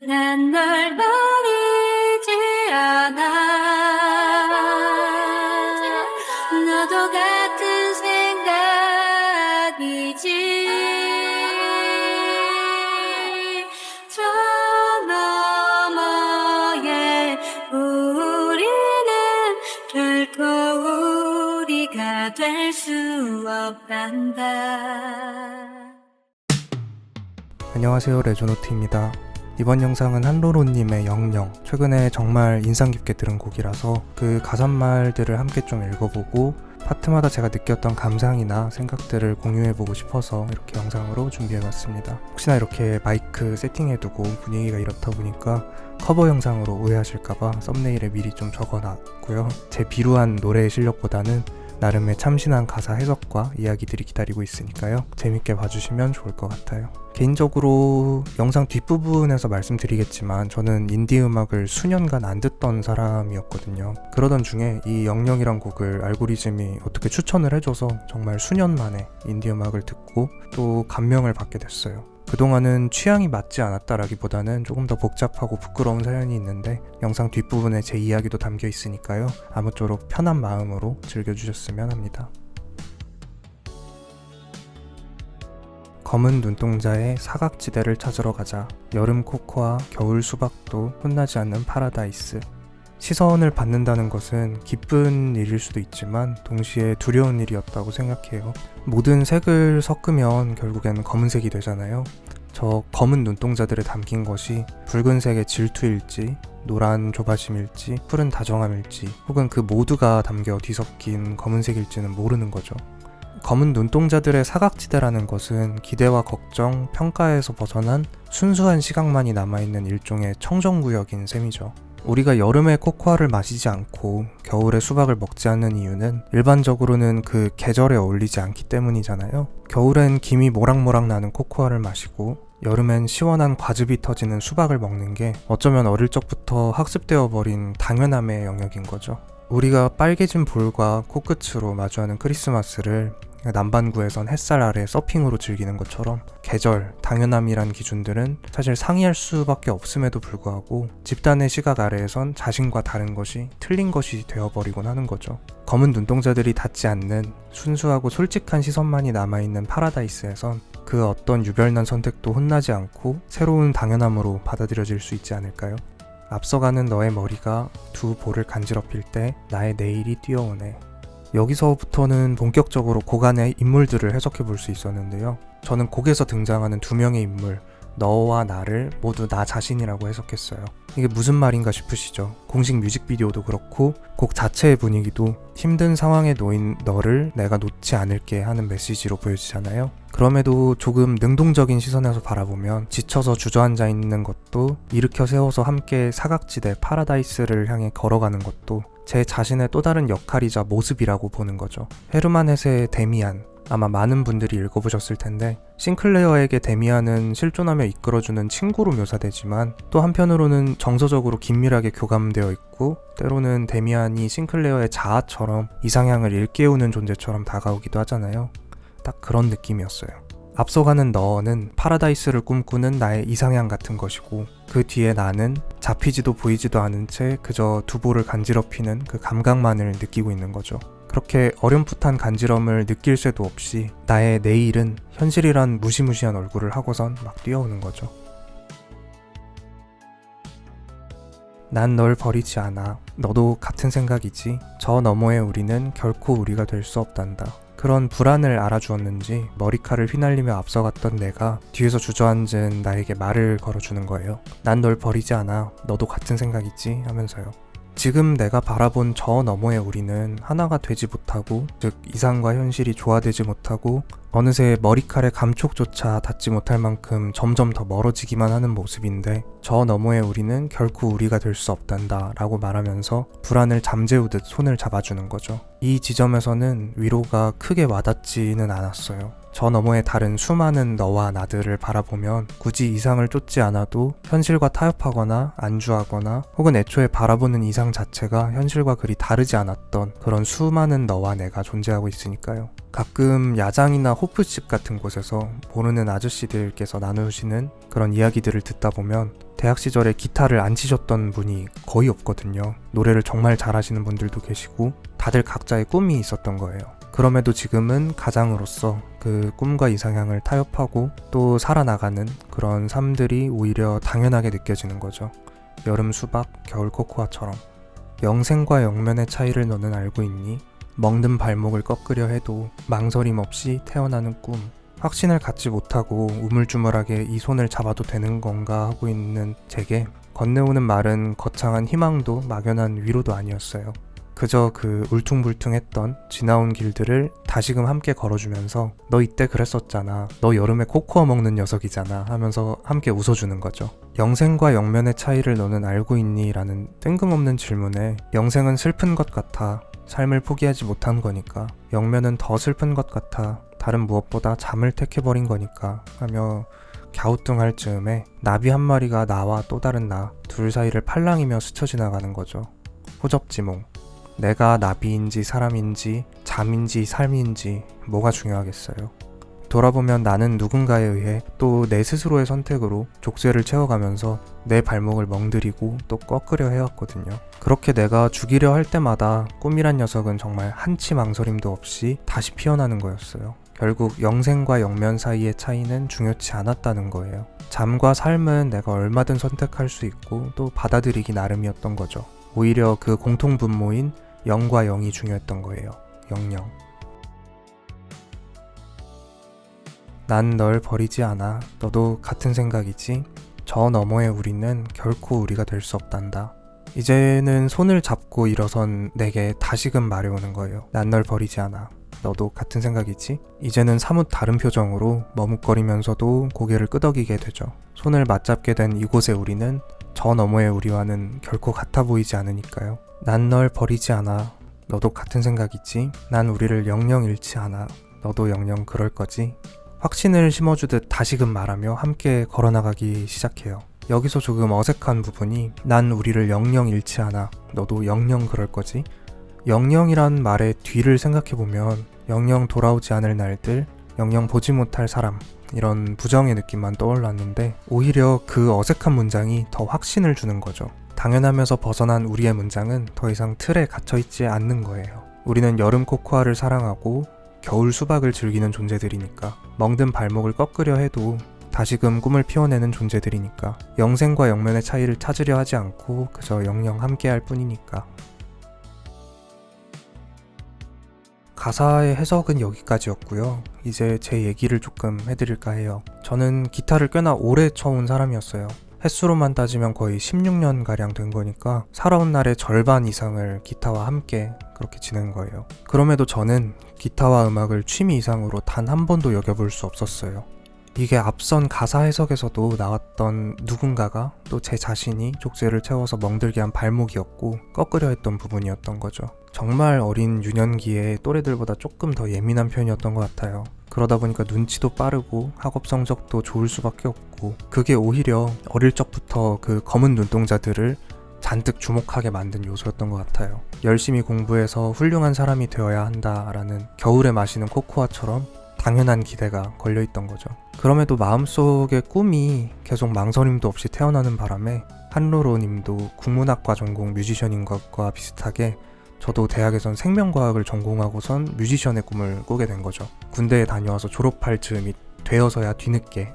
난 널 버리지 않아. 너도 같은 생각이지. 저 너머에 우리는 결코 우리가 될 수 없단다. 안녕하세요, 레조노트입니다. 이번 영상은 한로로님의 영영, 최근에 정말 인상 깊게 들은 곡이라서 그 가사말들을 함께 좀 읽어보고 파트마다 제가 느꼈던 감상이나 생각들을 공유해보고 싶어서 이렇게 영상으로 준비해봤습니다. 혹시나 이렇게 마이크 세팅해두고 분위기가 이렇다 보니까 커버 영상으로 오해하실까봐 썸네일에 미리 좀 적어놨고요. 제 비루한 노래의 실력보다는 나름의 참신한 가사 해석과 이야기들이 기다리고 있으니까요. 재밌게 봐주시면 좋을 것 같아요. 개인적으로 영상 뒷부분에서 말씀드리겠지만 저는 인디 음악을 수년간 안 듣던 사람이었거든요. 그러던 중에 이 영영이란 곡을 알고리즘이 어떻게 추천을 해줘서 정말 수년 만에 인디 음악을 듣고 또 감명을 받게 됐어요. 그동안은 취향이 맞지 않았다라기보다는 조금 더 복잡하고 부끄러운 사연이 있는데 영상 뒷부분에 제 이야기도 담겨 있으니까요. 아무쪼록 편한 마음으로 즐겨주셨으면 합니다. 검은 눈동자의 사각지대를 찾으러 가자. 여름 코코아, 겨울 수박도 혼나지 않는 파라다이스. 시선을 받는다는 것은 기쁜 일일 수도 있지만 동시에 두려운 일이었다고 생각해요. 모든 색을 섞으면 결국엔 검은색이 되잖아요. 저 검은 눈동자들에 담긴 것이 붉은색의 질투일지, 노란 조바심일지, 푸른 다정함일지, 혹은 그 모두가 담겨 뒤섞인 검은색일지는 모르는 거죠. 검은 눈동자들의 사각지대라는 것은 기대와 걱정, 평가에서 벗어난 순수한 시각만이 남아있는 일종의 청정구역인 셈이죠. 우리가 여름에 코코아를 마시지 않고 겨울에 수박을 먹지 않는 이유는 일반적으로는 그 계절에 어울리지 않기 때문이잖아요. 겨울엔 김이 모락모락 나는 코코아를 마시고 여름엔 시원한 과즙이 터지는 수박을 먹는 게 어쩌면 어릴 적부터 학습되어 버린 당연함의 영역인 거죠. 우리가 빨개진 볼과 코끝으로 마주하는 크리스마스를 남반구에선 햇살 아래 서핑으로 즐기는 것처럼 계절, 당연함이란 기준들은 사실 상이할 수밖에 없음에도 불구하고 집단의 시각 아래에선 자신과 다른 것이 틀린 것이 되어버리곤 하는 거죠. 검은 눈동자들이 닿지 않는 순수하고 솔직한 시선만이 남아있는 파라다이스에선 그 어떤 유별난 선택도 혼나지 않고 새로운 당연함으로 받아들여질 수 있지 않을까요? 앞서가는 너의 머리가 두 볼을 간지럽힐 때 나의 내일이 뛰어오네. 여기서부터는 본격적으로 곡 안의 인물들을 해석해 볼 수 있었는데요. 저는 곡에서 등장하는 두 명의 인물, 너와 나를 모두 나 자신이라고 해석했어요. 이게 무슨 말인가 싶으시죠? 공식 뮤직비디오도 그렇고 곡 자체의 분위기도 힘든 상황에 놓인 너를 내가 놓지 않을게 하는 메시지로 보여지잖아요. 그럼에도 조금 능동적인 시선에서 바라보면 지쳐서 주저앉아 있는 것도 일으켜 세워서 함께 사각지대 파라다이스를 향해 걸어가는 것도 제 자신의 또 다른 역할이자 모습이라고 보는 거죠. 헤르만 헤세의 데미안, 아마 많은 분들이 읽어보셨을 텐데 싱클레어에게 데미안은 실존하며 이끌어주는 친구로 묘사되지만 또 한편으로는 정서적으로 긴밀하게 교감되어 있고 때로는 데미안이 싱클레어의 자아처럼 이상향을 일깨우는 존재처럼 다가오기도 하잖아요. 딱 그런 느낌이었어요. 앞서가는 너는 파라다이스를 꿈꾸는 나의 이상향 같은 것이고 그 뒤에 나는 잡히지도 보이지도 않은 채 그저 두 볼을 간지럽히는 그 감각만을 느끼고 있는 거죠. 그렇게 어렴풋한 간지럼을 느낄 새도 없이 나의 내일은 현실이란 무시무시한 얼굴을 하고선 막 뛰어오는 거죠. 난 널 버리지 않아. 너도 같은 생각이지. 저 너머의 우리는 결코 우리가 될 수 없단다. 그런 불안을 알아주었는지 머리칼을 휘날리며 앞서갔던 내가 뒤에서 주저앉은 나에게 말을 걸어주는 거예요. 난 널 버리지 않아. 너도 같은 생각이지 하면서요. 지금 내가 바라본 저 너머의 우리는 하나가 되지 못하고, 즉 이상과 현실이 조화되지 못하고 어느새 머리칼의 감촉조차 닿지 못할 만큼 점점 더 멀어지기만 하는 모습인데 저 너머의 우리는 결코 우리가 될 수 없단다 라고 말하면서 불안을 잠재우듯 손을 잡아주는 거죠. 이 지점에서는 위로가 크게 와닿지는 않았어요. 저 너머의 다른 수많은 너와 나들을 바라보면 굳이 이상을 쫓지 않아도 현실과 타협하거나 안주하거나 혹은 애초에 바라보는 이상 자체가 현실과 그리 다르지 않았던 그런 수많은 너와 내가 존재하고 있으니까요. 가끔 야장이나 호프집 같은 곳에서 모르는 아저씨들께서 나누시는 그런 이야기들을 듣다 보면 대학 시절에 기타를 안 치셨던 분이 거의 없거든요. 노래를 정말 잘하시는 분들도 계시고 다들 각자의 꿈이 있었던 거예요. 그럼에도 지금은 가장으로서 그 꿈과 이상향을 타협하고 또 살아나가는 그런 삶들이 오히려 당연하게 느껴지는 거죠. 여름 수박, 겨울 코코아처럼. 영생과 영면의 차이를 너는 알고 있니? 먹는 발목을 꺾으려 해도 망설임 없이 태어나는 꿈. 확신을 갖지 못하고 우물쭈물하게 이 손을 잡아도 되는 건가 하고 있는 제게 건네오는 말은 거창한 희망도 막연한 위로도 아니었어요. 그저 그 울퉁불퉁했던 지나온 길들을 다시금 함께 걸어주면서 너 이때 그랬었잖아. 너 여름에 코코아 먹는 녀석이잖아 하면서 함께 웃어주는 거죠. 영생과 영면의 차이를 너는 알고 있니? 라는 뜬금없는 질문에 영생은 슬픈 것 같아. 삶을 포기하지 못한 거니까. 영면은 더 슬픈 것 같아. 다른 무엇보다 잠을 택해버린 거니까 하며 갸우뚱할 즈음에 나비 한 마리가 나와 또 다른 나 둘 사이를 팔랑이며 스쳐 지나가는 거죠. 호접지몽. 내가 나비인지 사람인지 잠인지 삶인지 뭐가 중요하겠어요. 돌아보면 나는 누군가에 의해 또 내 스스로의 선택으로 족쇄를 채워가면서 내 발목을 멍들이고 또 꺾으려 해왔거든요. 그렇게 내가 죽이려 할 때마다 꿈이란 녀석은 정말 한치 망설임도 없이 다시 피어나는 거였어요. 결국 영생과 영면 사이의 차이는 중요치 않았다는 거예요. 잠과 삶은 내가 얼마든 선택할 수 있고 또 받아들이기 나름이었던 거죠. 오히려 그 공통분모인 영과 영이 중요했던 거예요. 영영. 난 널 버리지 않아. 너도 같은 생각이지? 저 너머의 우리는 결코 우리가 될 수 없단다. 이제는 손을 잡고 일어선 내게 다시금 말해오는 거예요. 난 널 버리지 않아. 너도 같은 생각이지? 이제는 사뭇 다른 표정으로 머뭇거리면서도 고개를 끄덕이게 되죠. 손을 맞잡게 된 이곳의 우리는 저 너머의 우리와는 결코 같아 보이지 않으니까요. 난 널 버리지 않아. 너도 같은 생각이지? 난 우리를 영영 잃지 않아. 너도 영영 그럴 거지? 확신을 심어주듯 다시금 말하며 함께 걸어나가기 시작해요. 여기서 조금 어색한 부분이 난 우리를 영영 잃지 않아. 너도 영영 그럴 거지? 영영이란 말의 뒤를 생각해보면 영영 돌아오지 않을 날들, 영영 보지 못할 사람 이런 부정의 느낌만 떠올랐는데 오히려 그 어색한 문장이 더 확신을 주는 거죠. 당연하면서 벗어난 우리의 문장은 더 이상 틀에 갇혀있지 않는 거예요. 우리는 여름 코코아를 사랑하고 겨울 수박을 즐기는 존재들이니까 멍든 발목을 꺾으려 해도 다시금 꿈을 피워내는 존재들이니까 영생과 영면의 차이를 찾으려 하지 않고 그저 영영 함께할 뿐이니까. 가사의 해석은 여기까지였고요. 이제 제 얘기를 조금 해드릴까 해요. 저는 기타를 꽤나 오래 쳐온 사람이었어요. 횟수로만 따지면 거의 16년가량 된 거니까 살아온 날의 절반 이상을 기타와 함께 그렇게 지낸 거예요. 그럼에도 저는 기타와 음악을 취미 이상으로 단 한 번도 여겨볼 수 없었어요. 이게 앞선 가사 해석에서도 나왔던 누군가가 또 제 자신이 족쇄를 채워서 멍들게 한 발목이었고 꺾으려 했던 부분이었던 거죠. 정말 어린 유년기에 또래들보다 조금 더 예민한 편이었던 것 같아요. 그러다 보니까 눈치도 빠르고 학업 성적도 좋을 수밖에 없고 그게 오히려 어릴 적부터 그 검은 눈동자들을 잔뜩 주목하게 만든 요소였던 것 같아요. 열심히 공부해서 훌륭한 사람이 되어야 한다라는 겨울에 마시는 코코아처럼 당연한 기대가 걸려있던 거죠. 그럼에도 마음속의 꿈이 계속 망설임도 없이 태어나는 바람에 한로로 님도 국문학과 전공 뮤지션인 것과 비슷하게 저도 대학에선 생명과학을 전공하고선 뮤지션의 꿈을 꾸게 된 거죠. 군대에 다녀와서 졸업할 즈음이 되어서야 뒤늦게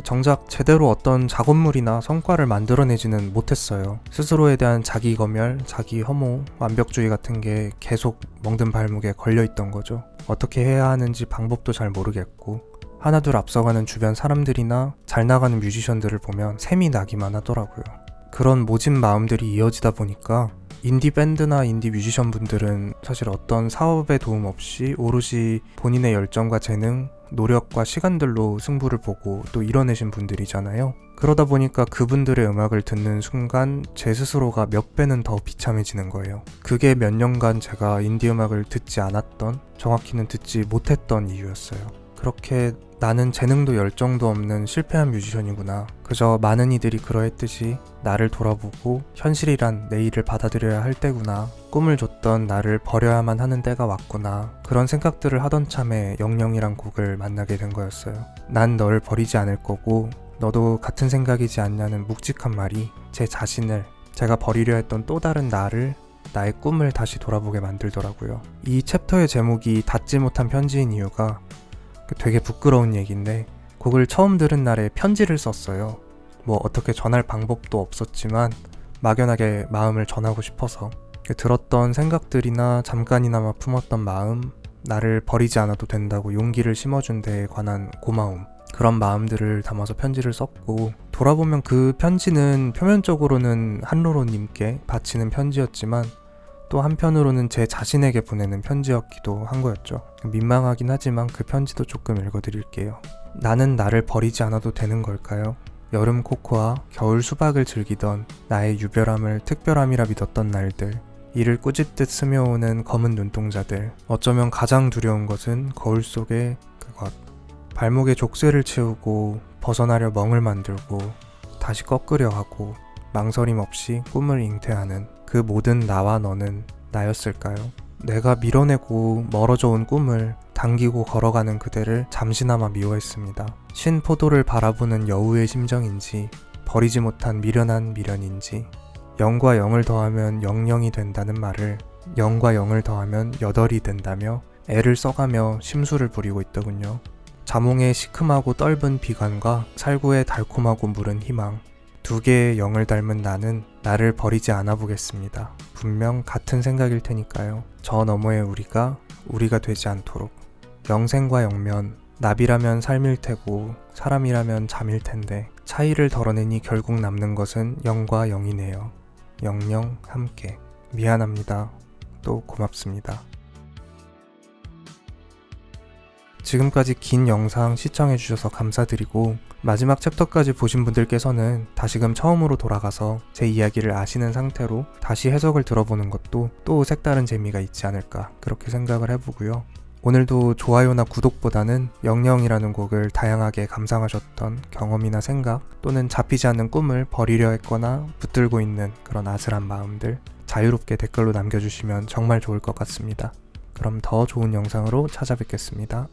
정작 제대로 어떤 작업물이나 성과를 만들어내지는 못했어요. 스스로에 대한 자기 검열, 자기 혐오, 완벽주의 같은 게 계속 멍든 발목에 걸려있던 거죠. 어떻게 해야 하는지 방법도 잘 모르겠고 하나둘 앞서가는 주변 사람들이나 잘 나가는 뮤지션들을 보면 샘이 나기만 하더라고요. 그런 모진 마음들이 이어지다 보니까 인디 밴드나 인디 뮤지션 분들은 사실 어떤 사업의 도움 없이 오롯이 본인의 열정과 재능, 노력과 시간들로 승부를 보고 또 이뤄내신 분들이잖아요. 그러다 보니까 그분들의 음악을 듣는 순간 제 스스로가 몇 배는 더 비참해지는 거예요. 그게 몇 년간 제가 인디 음악을 듣지 않았던, 정확히는 듣지 못했던 이유였어요. 그렇게 나는 재능도 열정도 없는 실패한 뮤지션이구나. 그저 많은 이들이 그러했듯이 나를 돌아보고 현실이란 내일을 받아들여야 할 때구나. 꿈을 줬던 나를 버려야만 하는 때가 왔구나. 그런 생각들을 하던 참에 영영이란 곡을 만나게 된 거였어요. 난 널 버리지 않을 거고 너도 같은 생각이지 않냐는 묵직한 말이 제 자신을, 제가 버리려 했던 또 다른 나를, 나의 꿈을 다시 돌아보게 만들더라고요. 이 챕터의 제목이 닿지 못한 편지인 이유가 되게 부끄러운 얘기인데, 곡을 처음 들은 날에 편지를 썼어요. 뭐 어떻게 전할 방법도 없었지만 막연하게 마음을 전하고 싶어서. 들었던 생각들이나 잠깐이나마 품었던 마음, 나를 버리지 않아도 된다고 용기를 심어준 데에 관한 고마움, 그런 마음들을 담아서 편지를 썼고, 돌아보면 그 편지는 표면적으로는 한로로님께 바치는 편지였지만 또 한편으로는 제 자신에게 보내는 편지였기도 한 거였죠. 민망하긴 하지만 그 편지도 조금 읽어드릴게요. 나는 나를 버리지 않아도 되는 걸까요? 여름 코코아, 겨울 수박을 즐기던 나의 유별함을 특별함이라 믿었던 날들, 이를 꾸짖듯 스며오는 검은 눈동자들, 어쩌면 가장 두려운 것은 거울 속의 그것, 발목에 족쇄를 채우고 벗어나려 멍을 만들고 다시 꺾으려 하고 망설임 없이 꿈을 잉태하는 그 모든 나와 너는 나였을까요? 내가 밀어내고 멀어져 온 꿈을 당기고 걸어가는 그대를 잠시나마 미워했습니다. 신 포도를 바라보는 여우의 심정인지, 버리지 못한 미련한 미련인지, 0과 0을 더하면 00이 된다는 말을 0과 0을 더하면 8이 된다며 애를 써가며 심술을 부리고 있더군요. 자몽의 시큼하고 떫은 비관과 살구의 달콤하고 무른 희망, 두 개의 0을 닮은 나는 나를 버리지 않아 보겠습니다. 분명 같은 생각일 테니까요. 저 너머의 우리가 되지 않도록. 영생과 영면, 나비라면 삶일 테고 사람이라면 잠일 텐데 차이를 덜어내니 결국 남는 것은 0과 0이네요. 영영 함께. 미안합니다. 또 고맙습니다. 지금까지 긴 영상 시청해주셔서 감사드리고, 마지막 챕터까지 보신 분들께서는 다시금 처음으로 돌아가서 제 이야기를 아시는 상태로 다시 해석을 들어보는 것도 또 색다른 재미가 있지 않을까, 그렇게 생각을 해보고요. 오늘도 좋아요나 구독보다는 영영이라는 곡을 다양하게 감상하셨던 경험이나 생각, 또는 잡히지 않는 꿈을 버리려 했거나 붙들고 있는 그런 아슬한 마음들 자유롭게 댓글로 남겨주시면 정말 좋을 것 같습니다. 그럼 더 좋은 영상으로 찾아뵙겠습니다.